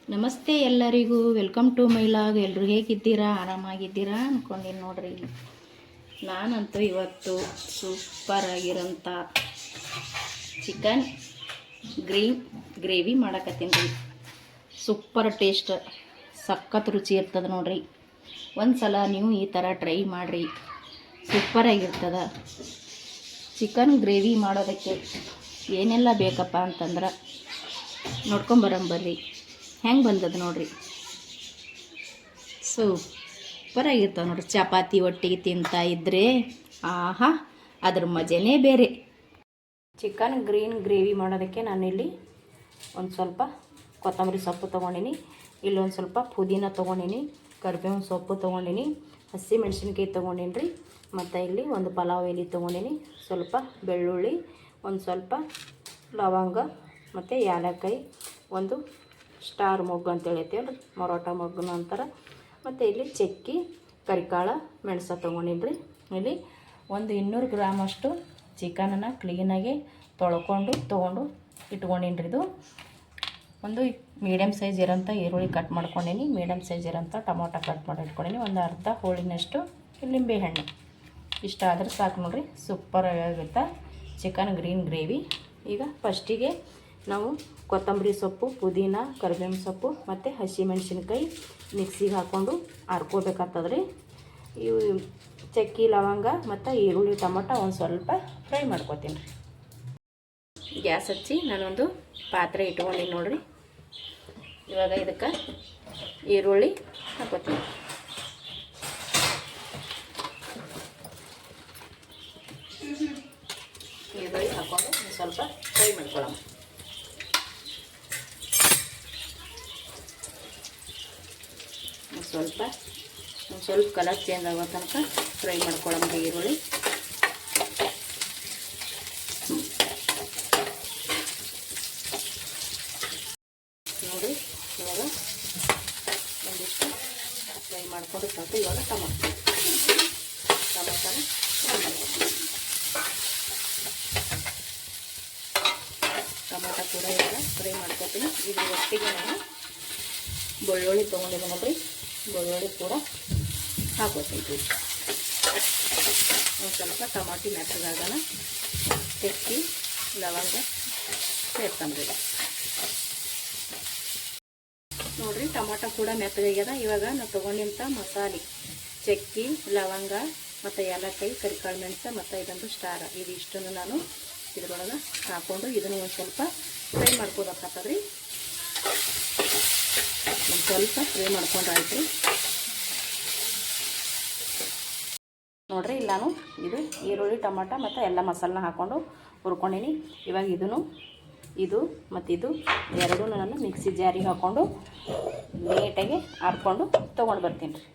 ನಮಸ್ತೆ ಎಲ್ಲರಿಗೂ, welcome to my log. ಎಲ್ಲರೂ ಹೇಗಿದ್ದೀರಾ? ಆರಾಮಾಗಿದ್ದೀರಾ ಅಂದ್ಕೊಂಡಿನಿ ನೋಡ್ರಿ. ನಾನಂತೂ ಇವತ್ತು ಸೂಪರ್ ಆಗಿರೋಂಥ ಚಿಕನ್ ಗ್ರೀನ್ ಗ್ರೇವಿ ಮಾಡಕತ್ತೀನಿ ರೀ. ಸೂಪರ್ ಟೇಸ್ಟ್, ಸಖತ್ ರುಚಿ ಇರ್ತದೆ ನೋಡ್ರಿ. ಒಂದು ಸಲ ನೀವು ಈ ಥರ ಟ್ರೈ ಮಾಡಿರಿ, ಸೂಪರಾಗಿರ್ತದೆ. ಚಿಕನ್ ಗ್ರೇವಿ ಮಾಡೋದಕ್ಕೆ ಏನೆಲ್ಲ ಬೇಕಪ್ಪ ಅಂತಂದ್ರೆ ನೋಡ್ಕೊಂಬರಂಬರ್ರಿ. ಹೆಂಗೆ ಬಂದದ್ದು ನೋಡ್ರಿ, ಸೂಪರಾಗಿರ್ತಾವೆ ನೋಡ್ರಿ. ಚಪಾತಿ ಒಟ್ಟಿಗೆ ತಿಂತಾ ಇದ್ದರೆ ಆಹಾ, ಅದ್ರ ಮಜನೇ ಬೇರೆ. ಚಿಕನ್ ಗ್ರೀನ್ ಗ್ರೇವಿ ಮಾಡೋದಕ್ಕೆ ನಾನಿಲ್ಲಿ ಒಂದು ಸ್ವಲ್ಪ ಕೊತ್ತಂಬರಿ ಸೊಪ್ಪು ತೊಗೊಂಡಿನಿ, ಇಲ್ಲೊಂದು ಸ್ವಲ್ಪ ಪುದೀನ ತೊಗೊಂಡಿನಿ, ಕರಿಬೇವಿನ ಸೊಪ್ಪು ತೊಗೊಂಡಿನಿ, ಹಸಿ ಮೆಣಸಿನ್ಕಾಯಿ ತೊಗೊಂಡಿನಿ ರೀ. ಮತ್ತು ಇಲ್ಲಿ ಒಂದು ಪಲಾವ್ ಎಲೆ ತೊಗೊಂಡಿನಿ, ಸ್ವಲ್ಪ ಬೆಳ್ಳುಳ್ಳಿ, ಒಂದು ಸ್ವಲ್ಪ ಲವಂಗ ಮತ್ತು ಏಲಕ್ಕಾಯಿ, ಒಂದು ಸ್ಟಾರ್ ಮೊಗ್ಗು ಅಂತೇಳಿ ಐತೇಳಿ ಮರೋಟ ಮೊಗ್ಗು ಅಂತಾರೆ. ಮತ್ತು ಇಲ್ಲಿ ಚಕ್ಕಿ, ಕರಿಕಾಳು, ಮೆಣಸು ತೊಗೊಂಡಿನಿ ರೀ. ಇಲ್ಲಿ ಒಂದು 200 ಗ್ರಾಮಷ್ಟು ಚಿಕನನ್ನು ಕ್ಲೀನಾಗಿ ತೊಗೊಂಡು ಇಟ್ಕೊಂಡಿನಿ ರೀ. ಇದು ಒಂದು ಮೀಡಿಯಮ್ ಸೈಜ್ ಇರೋಂಥ ಈರುಳ್ಳಿ ಕಟ್ ಮಾಡ್ಕೊಂಡಿನಿ, ಮೀಡಿಯಮ್ ಸೈಜ್ ಇರೋಂಥ ಟೊಮೊಟೊ ಕಟ್ ಮಾಡಿ ಇಟ್ಕೊಂಡಿನಿ, ಒಂದು ಅರ್ಧ ಹೋಳಿನಷ್ಟು ಲಿಂಬೆ ಹಣ್ಣು. ಇಷ್ಟ ಆದರೆ ಸಾಕು ನೋಡಿರಿ, ಸೂಪರಾಗಿರುತ್ತೆ ಚಿಕನ್ ಗ್ರೀನ್ ಗ್ರೇವಿ. ಈಗ ಫಸ್ಟಿಗೆ ನಾವು ಕೊತ್ತಂಬರಿ ಸೊಪ್ಪು, ಪುದೀನ, ಕರಿಬೇವಿನ ಸೊಪ್ಪು ಮತ್ತು ಹಸಿ ಮೆಣಸಿನ್ಕಾಯಿ ಮಿಕ್ಸಿಗೆ ಹಾಕ್ಕೊಂಡು ಹರ್ಕೋಬೇಕಾಗ್ತದೆ ರೀ. ಇವು ಚಕ್ಕಿ, ಲವಂಗ ಮತ್ತು ಈರುಳ್ಳಿ, ಟೊಮೊಟೊ ಒಂದು ಸ್ವಲ್ಪ ಫ್ರೈ ಮಾಡ್ಕೊತೀನಿ ರೀ. ಗ್ಯಾಸ್ ಹಚ್ಚಿ ನಾನೊಂದು ಪಾತ್ರೆ ಇಟ್ಕೊಂಡಿನಿ ನೋಡಿರಿ. ಇವಾಗ ಇದಕ್ಕೆ ಈರುಳ್ಳಿ ಹಾಕ್ಕೊತೀನಿ. ಈರುಳ್ಳಿ ಹಾಕ್ಕೊಂಡು ಒಂದು ಸ್ವಲ್ಪ ಫ್ರೈ ಮಾಡ್ಕೊಳ್ಳೋಣ. ಒಂದು ಸ್ವಲ್ಪ ಕಲರ್ ಚೇಂಜ್ ಆಗೋ ತನಕ ಫ್ರೈ ಮಾಡ್ಕೊಳ್ಳೋಣ ಈರುಳ್ಳಿ. ನೋಡಿ, ಇವಾಗ ಒಂದಿಷ್ಟು ಫ್ರೈ ಮಾಡ್ಕೊಂಡು ಸಾಕು. ಇವಾಗ ಟೊಮೊಟೊನ ಟೊಮೊಟೊ ಕೂಡ ಇವಾಗ ಫ್ರೈ ಮಾಡ್ಕೊತೀನಿ. ಇದ್ರ ಒಟ್ಟಿಗೆ ನಾನು ಬೆಳ್ಳುಳ್ಳಿ ತೊಗೊಂಡಿದ್ದೆ ನೋಡಿರಿ, ಬೆಳ್ಳುಳ್ಳಿ ಕೂಡ ಹಾಕೋತೀನಿ. ಒಂದು ಸ್ವಲ್ಪ ಟೊಮಾಟಿ ಮೆತ್ತಗಾಗೋಣ, ಚಕ್ಕಿ, ಲವಂಗ ಸೇರ್ಕೊಂಡ್ರಿ ನೋಡಿರಿ. ಟೊಮಾಟೊ ಕೂಡ ಮೆತ್ತಗಾಗ್ಯದ. ಇವಾಗ ನಾವು ತೊಗೊಂಡಿಂಥ ಮಸಾಲೆ ಚಕ್ಕಿ, ಲವಂಗ ಮತ್ತು ಏಲಕ್ಕಾಯಿ, ಕರಿಕಾಳು ಮೆಣಸು ಮತ್ತು ಇದೊಂದು ಸ್ಟಾರ್, ಇದಿಷ್ಟನ್ನು ನಾನು ಇದ್ರೊಳಗೆ ಹಾಕ್ಕೊಂಡು ಇದನ್ನು ಒಂದು ಸ್ವಲ್ಪ ಫ್ರೈ ಮಾಡ್ಕೋಬೇಕಾಗ್ತದೆ ರೀ. ಒಂದು ಸ್ವಲ್ಪ ಫ್ರೈ ಮಾಡ್ಕೊಂಡ್ರಾಯ್ತು ರೀ. ನೋಡಿರಿ, ಇಲ್ಲಿ ನಾನು ಇದು ಈರುಳ್ಳಿ, ಟೊಮೊಟೊ ಮತ್ತು ಎಲ್ಲ ಮಸಾಲನ್ನ ಹಾಕ್ಕೊಂಡು ಹುರ್ಕೊಂಡಿನಿ. ಇವಾಗ ಇದು ಮತ್ತು ಇದು ಎರಡೂ ನಾನು ಮಿಕ್ಸಿ ಜಾರಿಗೆ ಹಾಕ್ಕೊಂಡು ನೀಟಾಗಿ ಹರ್ಕೊಂಡು ತೊಗೊಂಡು ಬರ್ತೀನಿ ರೀ.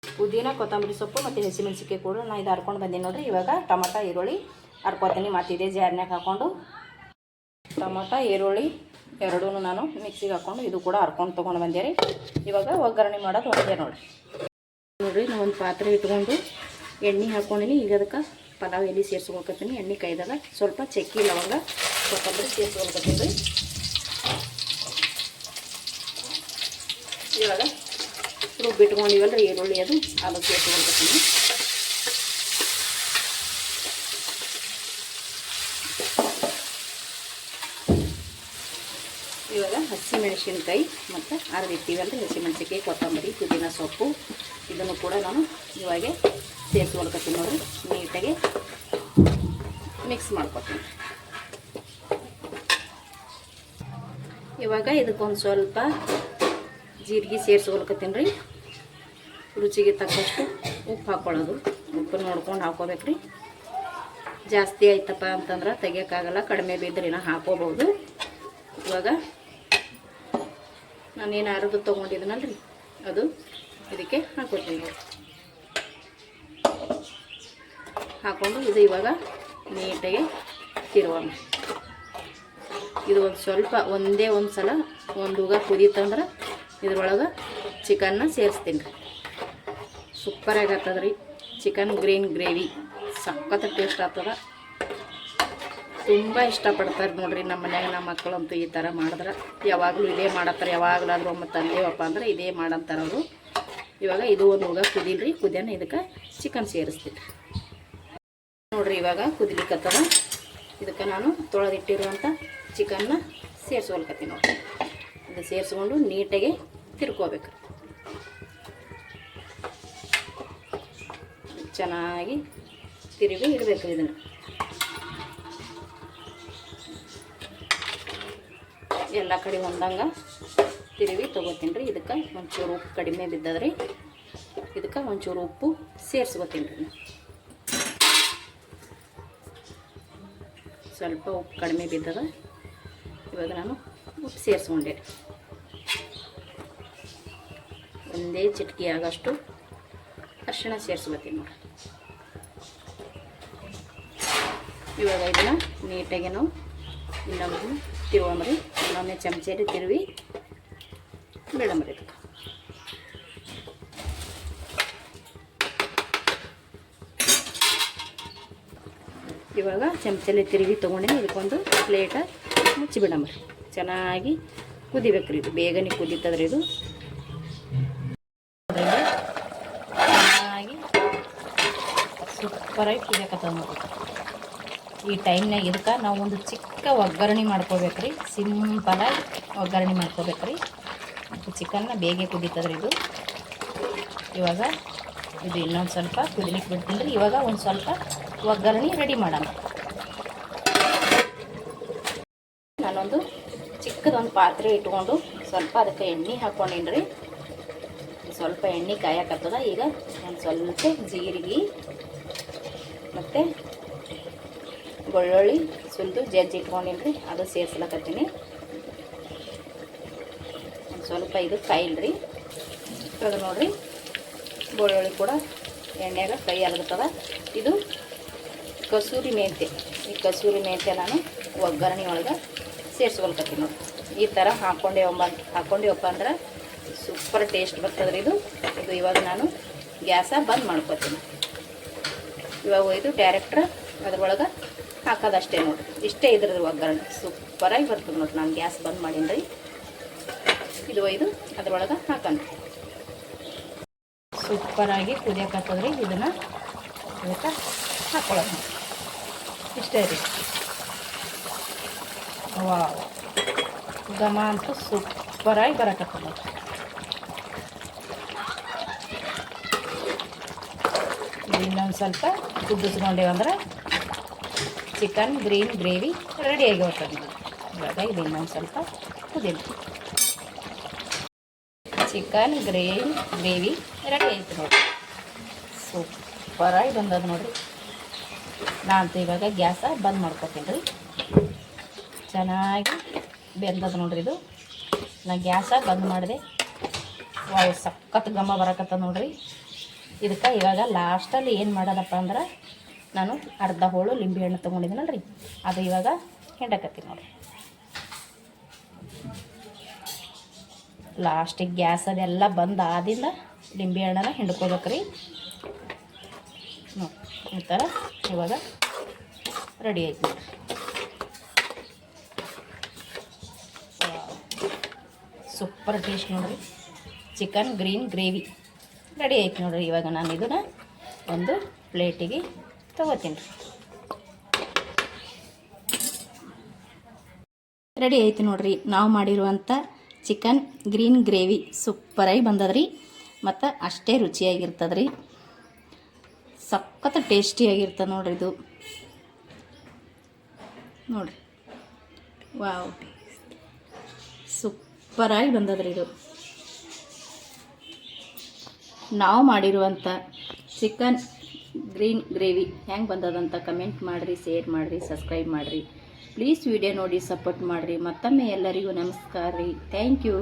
ಪುದೀನ, ಕೊತ್ತಂಬರಿ ಸೊಪ್ಪು ಮತ್ತು ಹಸಿಮೆಣಸಿನ್ಕಾಯಿ ಕೂಡ ನಾನು ಇದು ಹರ್ಕೊಂಡು ಬಂದೀನಿ ನೋಡಿರಿ. ಇವಾಗ ಟೊಮೊಟೊ, ಈರುಳ್ಳಿ ಹರ್ಕೊತೀನಿ. ಮತ್ತು ಇದೇ ಜಾರ್ನಾಗ ಹಾಕ್ಕೊಂಡು ಟೊಮೊಟೊ, ಈರುಳ್ಳಿ ಎರಡೂ ನಾನು ಮಿಕ್ಸಿಗೆ ಹಾಕ್ಕೊಂಡು ಇದು ಕೂಡ ಹರ್ಕೊಂಡು ತೊಗೊಂಡು ಬಂದೆ ರೀ. ಇವಾಗ ಒಗ್ಗರಣೆ ಮಾಡೋದು ಒಂದೇ ನೋಡಿರಿ. ನಾನು ಒಂದು ಪಾತ್ರೆ ಇಟ್ಕೊಂಡು ಎಣ್ಣೆ ಹಾಕ್ಕೊಂಡಿನಿ. ಈಗ ಅದಕ್ಕೆ ಪಲಾವ್ ಎಲೆ ಸೇರಿಸ್ಕೊಳ್ತೀನಿ. ಎಣ್ಣೆ ಕೈದಾಗ ಸ್ವಲ್ಪ ಚಕ್ಕಿ, ಲವಂಗ, ಕೊತ್ತಂಬರಿ ಸೇರಿಸ್ಕೊಳ್ತೀನಿ ರೀ. ಇವಾಗ ರುಬ್ಬಿಟ್ಕೊಂಡಿವಲ್ರಿ ಈರುಳ್ಳಿ, ಅದು ಸೇರಿಸ್ಕೊಳ್ತೀನಿ. ಇವಾಗ ಹಸಿ ಮೆಣಸಿನ್ಕಾಯಿ ಮತ್ತು ಅರ್ದಿರ್ತೀವಲ್ರಿ ಹಸಿಮೆಣಸಿನ್ಕಾಯಿ, ಕೊತ್ತಂಬರಿ, ಪುದೀನ ಸೊಪ್ಪು ಇದನ್ನು ಕೂಡ ನಾನು ಇವಾಗ ಸೇರಿಸ್ಕೊಳ್ತೀನಿ ನೋಡಿರಿ. ನೀಟಾಗಿ ಮಿಕ್ಸ್ ಮಾಡ್ಕೊತೀನಿ. ಇವಾಗ ಇದಕ್ಕೊಂದು ಸ್ವಲ್ಪ ಜೀರಿಗೆ ಸೇರಿಸ್ಕೊಳ್ತೀನಿ ರೀ. ರುಚಿಗೆ ತಕ್ಕಷ್ಟು ಉಪ್ಪು ಹಾಕ್ಕೊಳ್ಳೋದು, ಉಪ್ಪು ನೋಡ್ಕೊಂಡು ಹಾಕ್ಕೋಬೇಕ್ರಿ. ಜಾಸ್ತಿ ಆಯ್ತಪ್ಪ ಅಂತಂದ್ರೆ ತೆಗಿಯೋಕ್ಕಾಗಲ್ಲ, ಕಡಿಮೆ ಬಿದ್ದರೆ ನಾ ಹಾಕ್ಕೋಬೋದು. ಇವಾಗ ನಾನೇನು ಅರ್ದು ತೊಗೊಂಡಿದ್ದೀನಲ್ರಿ ಅದು ಇದಕ್ಕೆ ಹಾಕ್ಕೊತೀನಿ. ಹಾಕ್ಕೊಂಡು ಇದು ಇವಾಗ ನೀಟಾಗಿ ತಿರುಗೋಣ. ಇದು ಒಂದು ಸ್ವಲ್ಪ ಒಂದೇ ಒಂದು ಸಲ ಒಂದು ಉಗ ಕುದೀತಂದ್ರೆ ಇದ್ರೊಳಗೆ ಚಿಕನ್ನ ಸೇರಿಸ್ತೀನಿ ರೀ. ಸೂಪರಾಗಿ ಆಗ್ತದೆ ರೀ ಚಿಕನ್ ಗ್ರೀನ್ ಗ್ರೇವಿ, ಸಖತ್ ಟೇಸ್ಟ್ ಆಗ್ತದೆ. ತುಂಬ ಇಷ್ಟಪಡ್ತಾರೆ ನೋಡ್ರಿ ನಮ್ಮ ಮನ್ಯಾಗ. ನಮ್ಮ ಮಕ್ಕಳಂತೂ ಈ ಥರ ಮಾಡಿದ್ರೆ ಯಾವಾಗಲೂ ಇದೇ ಮಾಡತ್ತಾರೆ. ಯಾವಾಗಲಾದ್ರೂ ಒಮ್ಮೆ ತಂದೇವಪ್ಪ ಅಂದ್ರೆ ಇದೇ ಮಾಡಂತಾರೆ ಅವರು. ಇವಾಗ ಇದು ಒಂದು ಹೋಗ ಕುದಿಲ್ರಿ, ಕುದಿಯೋಣ ಇದಕ್ಕೆ ಚಿಕನ್ ಸೇರಿಸ್ತೀನಿ ನೋಡ್ರಿ. ಇವಾಗ ಕುದಿಲಿಕ್ಕತ್ತದ. ಇದಕ್ಕೆ ನಾನು ತೊಳೆದಿಟ್ಟಿರುವಂಥ ಚಿಕನ್ನ ಸೇರಿಸ್ಕೊಳ್ಕತ್ತೀನಿ ನೋಡ್ರಿ. ಇದು ಸೇರಿಸ್ಕೊಂಡು ನೀಟಾಗಿ ತಿರ್ಕೋಬೇಕು. ಚೆನ್ನಾಗಿ ತಿರುಗಿ ಇಡಬೇಕು. ಇದನ್ನು ಎಲ್ಲ ಕಡೆ ಒಂದಂಗೆ ತಿರುವಿ ತೊಗೋತೀನಿ ರೀ. ಇದಕ್ಕೆ ಒಂಚೂರು ಉಪ್ಪು ಕಡಿಮೆ ಬಿದ್ದದ್ರಿ, ಇದಕ್ಕೆ ಒಂಚೂರು ಉಪ್ಪು ಸೇರಿಸ್ಕೋತೀನಿ ರೀ. ಸ್ವಲ್ಪ ಉಪ್ಪು ಕಡಿಮೆ ಬಿದ್ದದ. ಇವಾಗ ನಾನು ಉಪ್ಪು ಸೇರಿಸ್ಕೊಂಡೆ. ಒಂದೇ ಚಿಟಿಕೆ ಆಗೋಷ್ಟು ಅರಿಶಿಣ ಸೇರಿಸ್ಕೋತೀನಿ ನೋಡಿ. ಇವಾಗ ಇದನ್ನು ನೀಟಾಗಿ ನಾವು ಇನ್ನೊಂದು ತಿರುವಂಬ್ರಿ. ಇನ್ನೊಮ್ಮೆ ಚಮಚೇರಿ ತಿರುವಿ ಬಿಡಂಬ್ರಿ. ಇದಕ್ಕೆ ಇವಾಗ ಚಮಚಲ್ಲಿ ತಿರುವಿ ತೊಗೊಂಡಿನಿ. ಇದಕ್ಕೊಂದು ಪ್ಲೇಟ ಮುಚ್ಚಿ ಬಿಡಂಬ್ರಿ. ಚೆನ್ನಾಗಿ ಕುದಿಬೇಕ್ರಿ. ಇದು ಬೇಗನೆ ಕುದೀತದ್ರಿ. ಇದು ಚೆನ್ನಾಗಿ ಸೂಪರಾಗಿ ಕುದಿಯಕತ್ತದ ನೋಡಿ. ಈ ಟೈಮ್ನಾಗ ಇದಕ್ಕೆ ನಾವು ಒಂದು ಚಿಕ್ಕ ಒಗ್ಗರಣೆ ಮಾಡ್ಕೋಬೇಕ್ರಿ. ಸಿಂಪಲಾಗಿ ಒಗ್ಗರಣೆ ಮಾಡ್ಕೋಬೇಕ್ರಿ. ಚಿಕನ್ನ ಬೇಗ ಕುದೀತದ್ರಿ ಇದು. ಇವಾಗ ಇದು ಇನ್ನೊಂದು ಸ್ವಲ್ಪ ಕುದಿಲಿಕ್ಕೆ ಬಿಡ್ತೀನಿ ರೀ. ಇವಾಗ ಒಂದು ಸ್ವಲ್ಪ ಒಗ್ಗರಣೆ ರೆಡಿ ಮಾಡೋಣ. ನಾನೊಂದು ಚಿಕ್ಕದೊಂದು ಪಾತ್ರೆ ಇಟ್ಕೊಂಡು ಸ್ವಲ್ಪ ಅದಕ್ಕೆ ಎಣ್ಣೆ ಹಾಕ್ಕೊಂಡೀನಿ ರೀ. ಸ್ವಲ್ಪ ಎಣ್ಣೆ ಕಾಯಕತ್ತದ. ಈಗ ಒಂದು ಸ್ವಲ್ಪ ಜೀರಿಗೆ ಮತ್ತು ಬೆಳ್ಳುಳ್ಳಿ ಸುಲಿದು ಜಜ್ಜಿ ಇಟ್ಕೊಂಡೀನಿ ರೀ, ಅದು ಸೇರಿಸ್ಲಕತ್ತೀನಿ. ಒಂದು ಸ್ವಲ್ಪ ಇದು ಕಾಯಿಲ್ರಿ. ಇವಾಗ ನೋಡಿರಿ ಬೆಳ್ಳುಳ್ಳಿ ಕೂಡ ಎಣ್ಣೆಗೆ ಕೈ ಅಲಗುತ್ತದ. ಇದು ಕಸೂರಿ ಮೆಂತ್ಯ. ಈ ಕಸೂರಿ ಮೆಂತ್ಯ ನಾನು ಒಗ್ಗರಣೆ ಒಳಗೆ ಸೇರಿಸ್ಕೊಳ್ಕತ್ತೀನಿ ನೋಡಿ. ಈ ಥರ ಹಾಕ್ಕೊಂಡೇವಪ್ಪ ಅಂದ್ರೆ ಸೂಪರ್ ಟೇಸ್ಟ್ ಬರ್ತದ್ರಿ ಇದು. ಇವಾಗ ನಾನು ಗ್ಯಾಸ ಬಂದ್ ಮಾಡ್ಕೊತೀನಿ. ಇವಾಗ ಒಯ್ದು ಡೈರೆಕ್ಟ್ರ್ ಅದ್ರೊಳಗೆ ಹಾಕೋದಷ್ಟೇ ನೋಡಿ. ಇಷ್ಟೇ ಇದ್ರದ್ದು ಒಗ್ಗರಣೆ ಸೂಪರಾಗಿ ಬರ್ತದೆ ನೋಡಿ. ನಾನು ಗ್ಯಾಸ್ ಬಂದ್ ಮಾಡೀನಿ ರೀ. ಇದು ಒಯ್ದು ಅದ್ರೊಳಗೆ ಹಾಕೋಣ. ಸೂಪರಾಗಿ ಕುದಿಯೋಕತ್ತದ್ರಿ. ಇದನ್ನು ಇದಕ್ಕೆ ಹಾಕೊಳ್ಳೋಣ. ಇಷ್ಟೇ ರೀ. ವಾವ್, ಘಮ ಅಂತೂ ಸೂಪರಾಗಿ ಬರಕತ್ತದ ನೋಡಿ. ಇನ್ನೊಂದು ಸ್ವಲ್ಪ ಕುದಿಸ್ಕೊಂಡೇವಂದ್ರೆ ಚಿಕನ್ ಗ್ರೀನ್ ಗ್ರೇವಿ ರೆಡಿಯಾಗಿ ಹೋಗ್ತದೆ. ಇವಾಗ ಇದು ಇನ್ನೊಂದು ಸ್ವಲ್ಪ ಕುದಿಲಿ. ಚಿಕನ್ ಗ್ರೇವಿ ರೆಡಿ ಆಯ್ತು ನೋಡಿ. ಸೂಪರಾಗಿ ಬಂದದ ನೋಡಿರಿ. ನಾನಂತೂ ಇವಾಗ ಗ್ಯಾಸ ಬಂದ್ ಮಾಡ್ಕೊತೀನಿ ರೀ. ಚೆನ್ನಾಗಿ ಬೆಂದದ ನೋಡ್ರಿ ಇದು. ನಾನು ಗ್ಯಾಸ ಬಂದ್ ಮಾಡಿದೆ. ವಾವ್, ಸಖತ್ ಘಮ ಬರಕತ್ತದ ನೋಡ್ರಿ. ಇದಕ್ಕೆ ಇವಾಗ ಲಾಸ್ಟಲ್ಲಿ ಏನು ಮಾಡೋದಪ್ಪ ಅಂದ್ರೆ ನಾನು ಅರ್ಧ ಹೋಳು ಲಿಂಬೆ ಹಣ್ಣು ತೊಗೊಂಡಿದ್ದೀನಲ್ರಿ, ಅದು ಇವಾಗ ಹಿಂಡಕತ್ತೀನಿ ನೋಡಿರಿ. ಲಾಸ್ಟಿಗೆ ಗ್ಯಾಸ್ ಅದೆಲ್ಲ ಬಂದು ಆದಿಂದ ಲಿಂಬೆ ಹಣ್ಣನ್ನು ಹಿಂಡ್ಕೋಬೇಕ್ರಿ. ನೋಡಿ ಈ ಥರ ಇವಾಗ ರೆಡಿ ಆಯ್ತು. ಸೂಪರ್ ಟೇಸ್ಟ್ ನೋಡಿರಿ. ಚಿಕನ್ ಗ್ರೀನ್ ಗ್ರೇವಿ ರೆಡಿ ಆಯ್ತು ನೋಡಿರಿ. ಇವಾಗ ನಾನು ಇದನ್ನು ಒಂದು ಪ್ಲೇಟಿಗೆ ತೊಗೋತೀನಿ. ರೆಡಿ ಆಯ್ತು ನೋಡಿರಿ. ನಾವು ಮಾಡಿರುವಂಥ ಚಿಕನ್ ಗ್ರೀನ್ ಗ್ರೇವಿ ಸೂಪರಾಗಿ ಬಂದದ್ರಿ. ಮತ್ತು ಅಷ್ಟೇ ರುಚಿಯಾಗಿರ್ತದೆ ರೀ. ಸಖತ್ ಟೇಸ್ಟಿಯಾಗಿರ್ತದೆ ನೋಡಿರಿ ಇದು. ನೋಡಿರಿ, ವಾವ್, ಸೂಪರಾಗಿ ಬಂದದ್ರಿ ಇದು. ನಾವು ಮಾಡಿರುವಂಥ ಚಿಕನ್ ಗ್ರೀನ್ ಗ್ರೇವಿ ಹೆಂಗೆ ಬಂದದಂತ ಕಮೆಂಟ್ ಮಾಡಿರಿ, ಶೇರ್ ಮಾಡಿರಿ, ಸಬ್ಸ್ಕ್ರೈಬ್ ಮಾಡಿರಿ. ಪ್ಲೀಸ್ ವಿಡಿಯೋ ನೋಡಿ ಸಪೋರ್ಟ್ ಮಾಡಿರಿ. ಮತ್ತೊಮ್ಮೆ ಎಲ್ಲರಿಗೂ ನಮಸ್ಕಾರ ರೀ. Thank you.